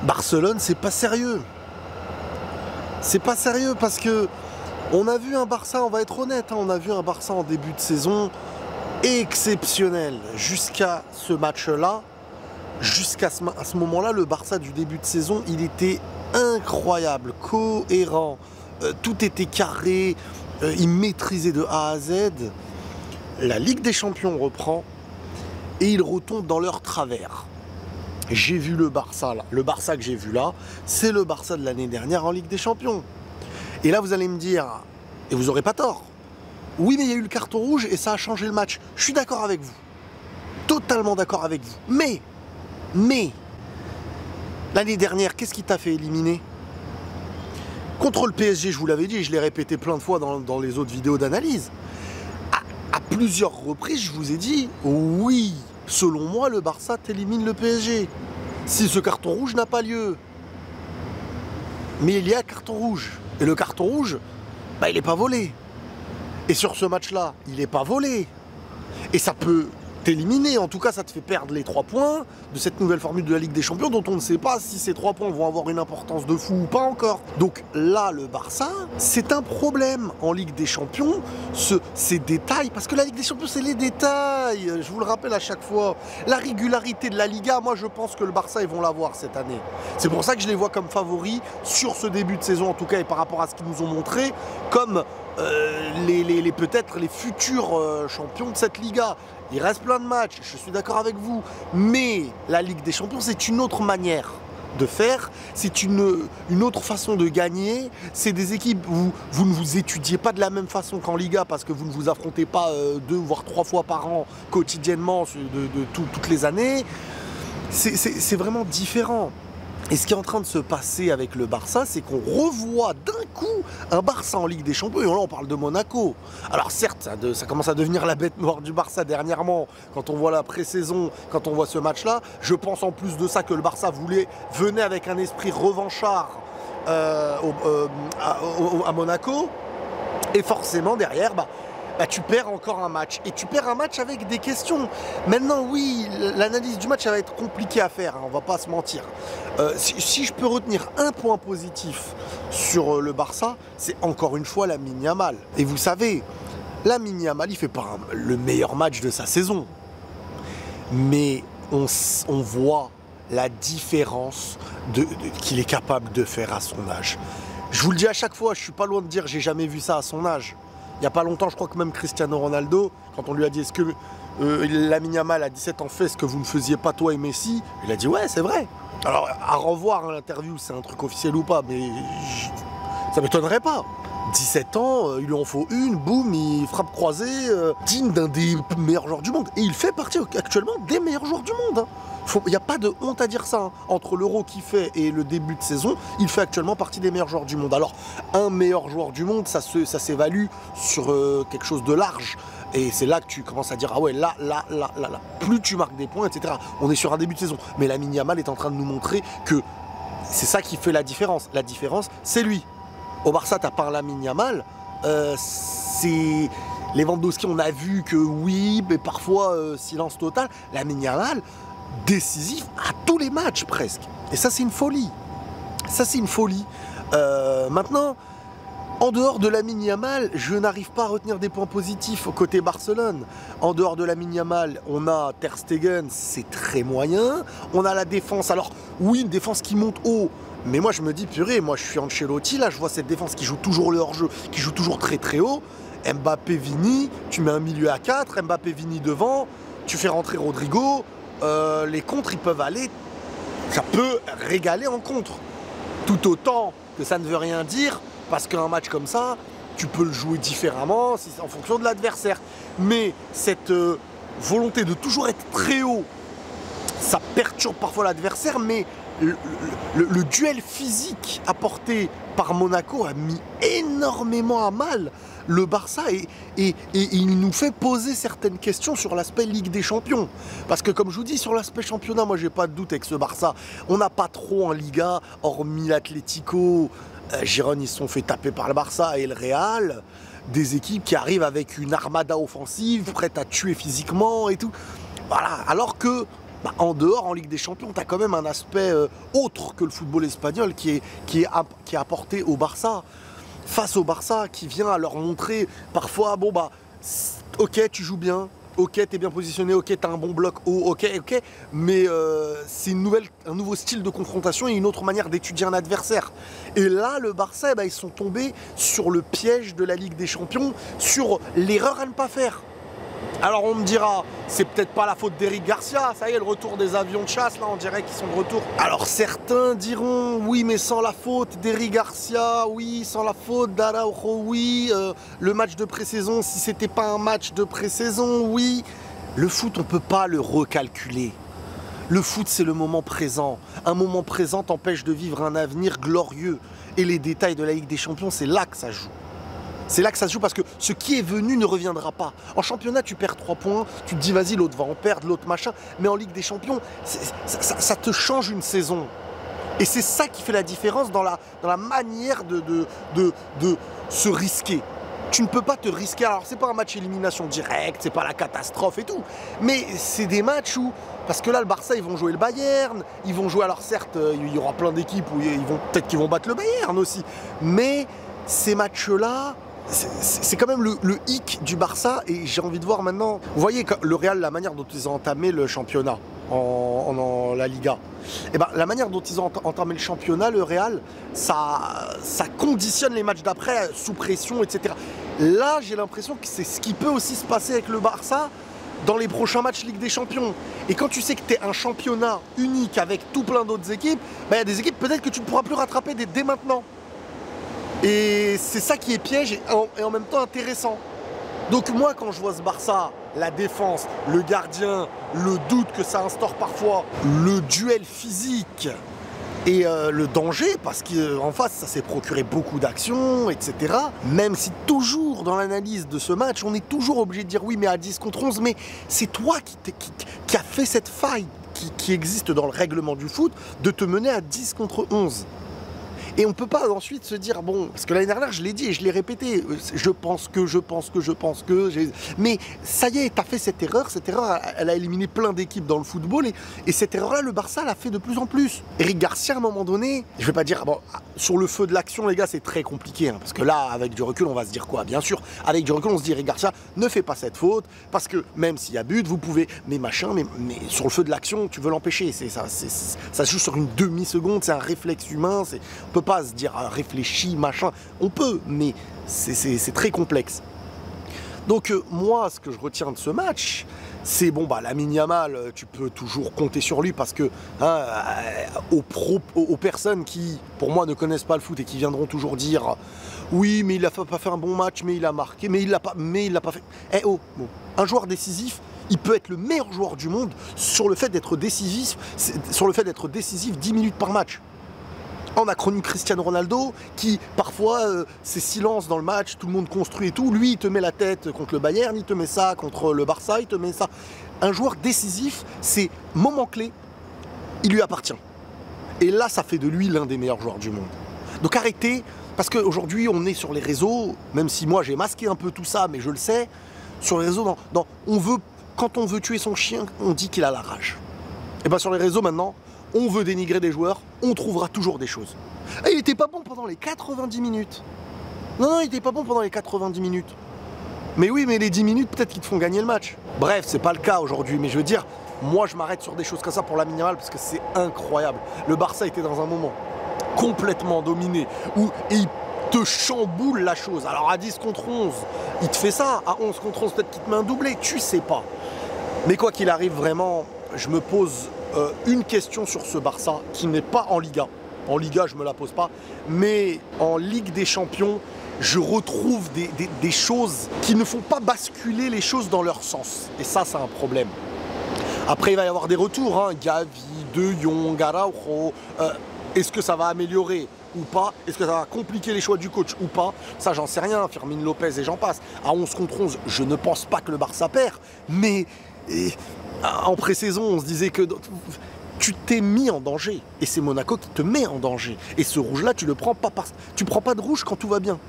Barcelone, c'est pas sérieux. C'est pas sérieux parce que on a vu un Barça, on va être honnête, hein, on a vu un Barça en début de saison exceptionnel. Jusqu'à ce match-là, jusqu'à ce moment-là, le Barça du début de saison, il était incroyable, cohérent, tout était carré, il maîtrisait de A à Z. La Ligue des Champions reprend et ils retombent dans leur travers. J'ai vu le Barça là. Le Barça que j'ai vu là, c'est le Barça de l'année dernière en Ligue des Champions. Et là, vous allez me dire, et vous n'aurez pas tort, oui, mais il y a eu le carton rouge et ça a changé le match. Je suis d'accord avec vous. Totalement d'accord avec vous. Mais, l'année dernière, qu'est-ce qui t'a fait éliminer? Contre le PSG, je vous l'avais dit, et je l'ai répété plein de fois dans les autres vidéos d'analyse. À plusieurs reprises, je vous ai dit, oui, selon moi, le Barça t'élimine le PSG. Si ce carton rouge n'a pas lieu. Mais il y a un carton rouge. Et le carton rouge, bah, il n'est pas volé. Et sur ce match-là, il n'est pas volé. Et ça peut t'éliminer. En tout cas, ça te fait perdre les 3 points de cette nouvelle formule de la Ligue des Champions dont on ne sait pas si ces 3 points vont avoir une importance de fou ou pas encore. Donc là, le Barça, c'est un problème en Ligue des Champions, ces détails, parce que la Ligue des Champions, c'est les détails. Je vous le rappelle à chaque fois. La régularité de la Liga, moi, je pense que le Barça, ils vont l'avoir cette année. C'est pour ça que je les vois comme favoris sur ce début de saison, en tout cas, et par rapport à ce qu'ils nous ont montré, comme peut-être les futurs champions de cette Liga. Il reste plein de matchs, je suis d'accord avec vous, mais la Ligue des Champions, c'est une autre manière de faire, c'est une autre façon de gagner, c'est des équipes où vous ne vous étudiez pas de la même façon qu'en Liga parce que vous ne vous affrontez pas 2 voire 3 fois par an quotidiennement toutes les années, c'est vraiment différent. Et ce qui est en train de se passer avec le Barça, c'est qu'on revoit d'un coup un Barça en Ligue des Champions. Et là, on parle de Monaco. Alors certes, ça commence à devenir la bête noire du Barça dernièrement. Quand on voit la pré-saison, quand on voit ce match-là, je pense en plus de ça que le Barça venait avec un esprit revanchard à Monaco. Et forcément, derrière, tu perds encore un match. Et tu perds un match avec des questions. Maintenant, oui, l'analyse du match, ça va être compliqué à faire, hein, on va pas se mentir. Si je peux retenir un point positif sur le Barça, c'est encore une fois Lamine Yamal. Et vous savez, Lamine Yamal, il fait pas le meilleur match de sa saison. Mais on voit la différence qu'il est capable de faire à son âge. Je vous le dis à chaque fois, je suis pas loin de dire j'ai jamais vu ça à son âge. Il n'y a pas longtemps, je crois que même Cristiano Ronaldo, quand on lui a dit est-ce que Lamine Yamal à 17 ans fait ce que vous ne faisiez pas toi et Messi, il a dit ouais, c'est vrai. Alors à revoir hein, l'interview, c'est un truc officiel ou pas, mais ça m'étonnerait pas. 17 ans, il lui en faut une, boum, il frappe croisée, digne d'un des meilleurs joueurs du monde. Et il fait partie actuellement des meilleurs joueurs du monde. Il n'y a pas de honte à dire ça. Hein. Entre l'Euro qu'il fait et le début de saison, il fait actuellement partie des meilleurs joueurs du monde. Alors, un meilleur joueur du monde, ça s'évalue sur quelque chose de large. Et c'est là que tu commences à dire, ah ouais, là, plus tu marques des points, etc. On est sur un début de saison. Mais Lamine Yamal est en train de nous montrer que c'est ça qui fait la différence. La différence, c'est lui. Au Barça, t'as pas un Lamine Yamal, c'est Lewandowski, on a vu que oui, mais parfois silence total. Lamine Yamal, décisif à tous les matchs presque. Et ça, c'est une folie. Ça, c'est une folie. Maintenant, en dehors de Lamine Yamal, je n'arrive pas à retenir des points positifs au côté Barcelone. En dehors de Lamine Yamal, on a Ter Stegen, c'est très moyen. On a la défense. Alors, oui, une défense qui monte haut. Mais moi je me dis, purée, moi je suis Ancelotti, là je vois cette défense qui joue toujours le hors-jeu, qui joue toujours très très haut. Mbappé, Vini, tu mets un milieu à 4, Mbappé, Vini devant, tu fais rentrer Rodrigo, les contres ils peuvent aller, ça peut régaler en contre. Tout autant que ça ne veut rien dire, parce qu'un match comme ça, tu peux le jouer différemment en fonction de l'adversaire. Mais cette volonté de toujours être très haut, ça perturbe parfois l'adversaire, mais le duel physique apporté par Monaco a mis énormément à mal le Barça et il nous fait poser certaines questions sur l'aspect Ligue des Champions. Parce que comme je vous dis, sur l'aspect championnat, moi j'ai pas de doute avec ce Barça. On n'a pas trop en Liga, hormis l'Atlético, Girone ils se sont fait taper par le Barça et le Real. Des équipes qui arrivent avec une armada offensive, prête à tuer physiquement et tout. Voilà, alors que Bah, en dehors, en Ligue des Champions, tu as quand même un aspect autre que le football espagnol qui est apporté au Barça. Face au Barça, qui vient à leur montrer parfois, bon bah, ok, tu joues bien, ok, t'es bien positionné, ok, t'as un bon bloc haut, ok, mais c'est un nouveau style de confrontation et une autre manière d'étudier un adversaire. Et là, le Barça, ils sont tombés sur le piège de la Ligue des Champions, sur l'erreur à ne pas faire. Alors on me dira, c'est peut-être pas la faute d'Eric Garcia, ça y est, le retour des avions de chasse, là on dirait qu'ils sont de retour. Alors certains diront, oui mais sans la faute d'Eric Garcia, oui, sans la faute d'Araujo, oui, le match de pré-saison, si c'était pas un match de pré-saison, oui. Le foot, on peut pas le recalculer. Le foot, c'est le moment présent. Un moment présent t'empêche de vivre un avenir glorieux. Et les détails de la Ligue des Champions, c'est là que ça joue. C'est là que ça se joue parce que ce qui est venu ne reviendra pas. En championnat, tu perds 3 points, tu te dis vas-y, l'autre va en perdre, l'autre machin. Mais en Ligue des Champions, ça te change une saison. Et c'est ça qui fait la différence dans la manière de se risquer. Tu ne peux pas te risquer. Alors, c'est pas un match élimination directe, c'est pas la catastrophe et tout. Mais c'est des matchs où, parce que là, le Barça, ils vont jouer le Bayern, ils vont jouer, alors certes, il y aura plein d'équipes où peut-être qu'ils vont battre le Bayern aussi. Mais ces matchs-là, c'est quand même le hic du Barça et j'ai envie de voir maintenant. Vous voyez le Real, la manière dont ils ont entamé le championnat en la Liga. Et ben, la manière dont ils ont entamé le championnat, le Real, ça conditionne les matchs d'après sous pression, etc. Là, j'ai l'impression que c'est ce qui peut aussi se passer avec le Barça dans les prochains matchs Ligue des Champions. Et quand tu sais que tu es un championnat unique avec tout plein d'autres équipes, il y a des équipes peut-être que tu ne pourras plus rattraper dès maintenant. Et c'est ça qui est piège et en même temps intéressant. Donc moi, quand je vois ce Barça, la défense, le gardien, le doute que ça instaure parfois, le duel physique et le danger, parce qu'en face, ça s'est procuré beaucoup d'actions, etc. Même si toujours dans l'analyse de ce match, on est toujours obligé de dire oui, mais à 10 contre 11, mais c'est toi qui a fait cette faille qui existe dans le règlement du foot, de te mener à 10 contre 11. Et on ne peut pas ensuite se dire, bon, parce que l'année dernière, je l'ai dit et je l'ai répété, je pense que. Mais ça y est, tu as fait cette erreur, elle a éliminé plein d'équipes dans le football, et cette erreur-là, le Barça l'a fait de plus en plus. Eric Garcia, à un moment donné, je vais pas dire, bon, sur le feu de l'action, les gars, c'est très compliqué, hein, parce que là, avec du recul, on va se dire quoi? Bien sûr, avec du recul, on se dit, Eric Garcia, ne fais pas cette faute, parce que même s'il y a but, vous pouvez, mais sur le feu de l'action, tu veux l'empêcher, ça se joue sur une demi-seconde, c'est un réflexe humain, on peut pas se dire réfléchis, machin, on peut, mais c'est très complexe. Donc moi, ce que je retiens de ce match, c'est bon, bah Lamine Yamal, tu peux toujours compter sur lui parce que aux personnes qui, pour moi, ne connaissent pas le foot et qui viendront toujours dire oui, mais il n'a pas fait un bon match, mais il a marqué, mais il l'a pas fait. Bon, un joueur décisif, il peut être le meilleur joueur du monde sur le fait d'être décisif, 10 minutes par match. On a connu Cristiano Ronaldo qui, parfois, ses silences dans le match, tout le monde construit et tout. Lui, il te met la tête contre le Bayern, il te met ça contre le Barça, il te met ça. Un joueur décisif, c'est moment clé, il lui appartient. Et là, ça fait de lui l'un des meilleurs joueurs du monde. Donc arrêtez, parce qu'aujourd'hui, on est sur les réseaux, même si moi, j'ai masqué un peu tout ça, mais je le sais, sur les réseaux, quand on veut tuer son chien, on dit qu'il a la rage. Et bien sur les réseaux, maintenant, on veut dénigrer des joueurs, on trouvera toujours des choses. Et il n'était pas bon pendant les 90 minutes. Non, il n'était pas bon pendant les 90 minutes. Mais oui, mais les 10 minutes, peut-être qu'ils te font gagner le match. Bref, c'est pas le cas aujourd'hui, mais je veux dire, moi je m'arrête sur des choses comme ça pour Lamine Yamal parce que c'est incroyable. Le Barça était dans un moment complètement dominé, et il te chamboule la chose. Alors à 10 contre 11, il te fait ça. À 11 contre 11, peut-être qu'il te met un doublé, tu sais pas. Mais quoi qu'il arrive, vraiment, je me pose une question sur ce Barça qui n'est pas en Liga. En Liga, je ne me la pose pas. Mais en Ligue des Champions, je retrouve des choses qui ne font pas basculer les choses dans leur sens. Et ça, c'est un problème. Après, il va y avoir des retours. Hein. Gavi, De Jong, Araujo. Est-ce que ça va améliorer ou pas? Est-ce que ça va compliquer les choix du coach ou pas? Ça, j'en sais rien. Firmine Lopez et j'en passe. À 11 contre 11, je ne pense pas que le Barça perd. Mais... en pré-saison, on se disait que tu t'es mis en danger. Et c'est Monaco qui te met en danger. Et ce rouge-là, tu le prends pas tu prends pas de rouge quand tout va bien.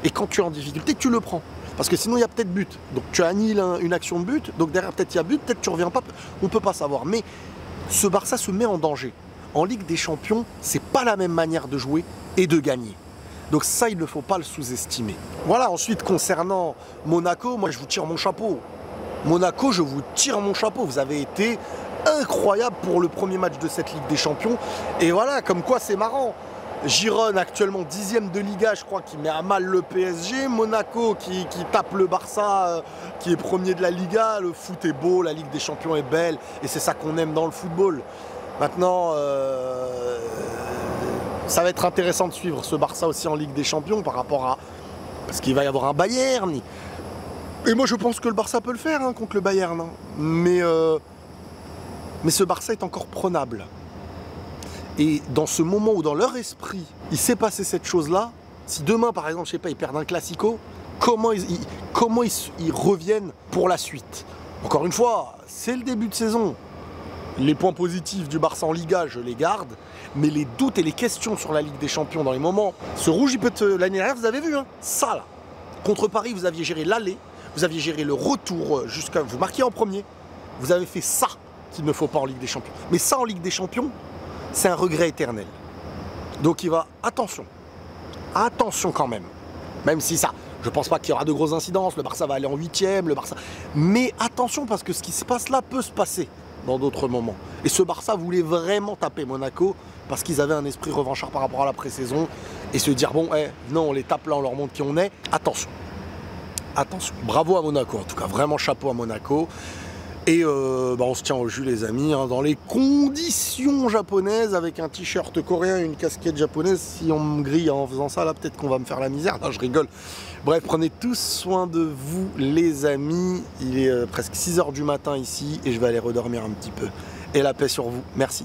Et quand tu es en difficulté, tu le prends. Parce que sinon, il y a peut-être but. Donc tu annihiles une action de but. Donc derrière, peut-être il y a but, peut-être tu reviens pas. On peut pas savoir. Mais ce Barça se met en danger. En Ligue des Champions, c'est pas la même manière de jouer et de gagner. Donc ça, il ne faut pas le sous-estimer. Voilà, ensuite, concernant Monaco, moi, je vous tire mon chapeau. Monaco, je vous tire mon chapeau. Vous avez été incroyable pour le premier match de cette Ligue des Champions. Et voilà, comme quoi c'est marrant. Girone, actuellement 10e de Liga, je crois, qui met à mal le PSG. Monaco qui tape le Barça, qui est premier de la Liga. Le foot est beau, la Ligue des Champions est belle. Et c'est ça qu'on aime dans le football. Maintenant, ça va être intéressant de suivre ce Barça aussi en Ligue des Champions par rapport à... Parce qu'il va y avoir un Bayern. Et moi, je pense que le Barça peut le faire contre le Bayern. Mais ce Barça est encore prenable. Et dans ce moment où dans leur esprit, il s'est passé cette chose-là, si demain, par exemple, je sais pas, ils perdent un Classico, comment ils reviennent pour la suite? Encore une fois, c'est le début de saison. Les points positifs du Barça en Liga, je les garde. Mais les doutes et les questions sur la Ligue des Champions dans les moments... Ce rouge, il peut être... L'année dernière, vous avez vu, ça là. Contre Paris, vous aviez géré l'aller, vous aviez géré le retour jusqu'à... Vous marquiez en premier. Vous avez fait ça qu'il ne faut pas en Ligue des Champions. Mais ça en Ligue des Champions, c'est un regret éternel. Donc il va... Attention. Attention quand même. Même si ça... Je pense pas qu'il y aura de grosses incidences. Le Barça va aller en 8e, le Barça... Mais attention, parce que ce qui se passe là peut se passer dans d'autres moments. Et ce Barça voulait vraiment taper Monaco parce qu'ils avaient un esprit revanchard par rapport à la pré-saison et se dire bon, non, on les tape là, on leur montre qui on est. Attention. Attention. Bravo à Monaco, en tout cas. Vraiment chapeau à Monaco. Et on se tient au jus, les amis, dans les conditions japonaises, avec un t-shirt coréen et une casquette japonaise. Si on me grille en faisant ça, là, peut-être qu'on va me faire la misère. Non, je rigole. Bref, prenez tous soin de vous, les amis. Il est presque 6 h du matin ici et je vais aller redormir un petit peu. Et la paix sur vous. Merci.